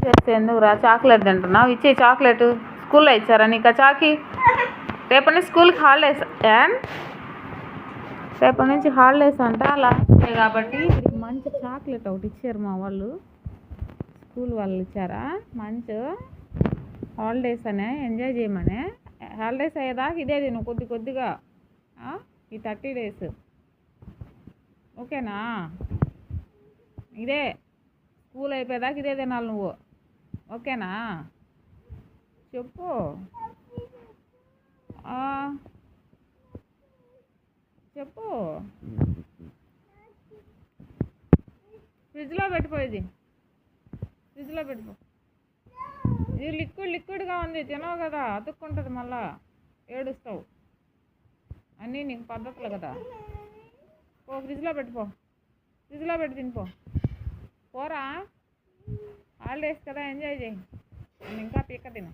చేస్తే ఎందుకురా చాక్లెట్ తింటున్నావు? ఇచ్చే చాక్లెట్ స్కూల్లో ఇచ్చారా నీకు చాకి? రేపటి నుంచి స్కూల్కి హాలిడేస్ రేపటి నుంచి హాలిడేస్ అంట లాస్ట్ డే కాబట్టి వీడికి మంచి చాక్లెట్ ఒకటి ఇచ్చారు మా వాళ్ళు, స్కూల్ వాళ్ళు ఇచ్చారా మంచి హాలిడేస్ అనే ఎంజాయ్ చేయమనే. హాలిడేస్ అయ్యేదాకా ఇదే తిను కొద్ది కొద్దిగా ఈ 30 days, ఓకేనా? ఇదే స్కూల్ అయిపోయేదాకా ఇదే తినాలి నువ్వు, ఓకేనా? చెప్పు. చెప్పు. ఫ్రిడ్జ్లో పెట్టుకో, ఇది ఫ్రిడ్జ్లో పెట్టుకో. ఇది లిక్విడ్గా ఉంది, తినవు కదా, అతుక్కుంటుంది, మళ్ళా ఏడుస్తావు. అన్నీ నీకు పద్ధతులు కదా. ఓ ఫ్రిడ్జ్లో పెట్టుకో, ఫ్రిడ్జ్లో పెట్టి తినిపో. పోరా, హాలిడేస్ కదా, ఎంజాయ్ చేయి. నేను ఇంకా పీక తిను.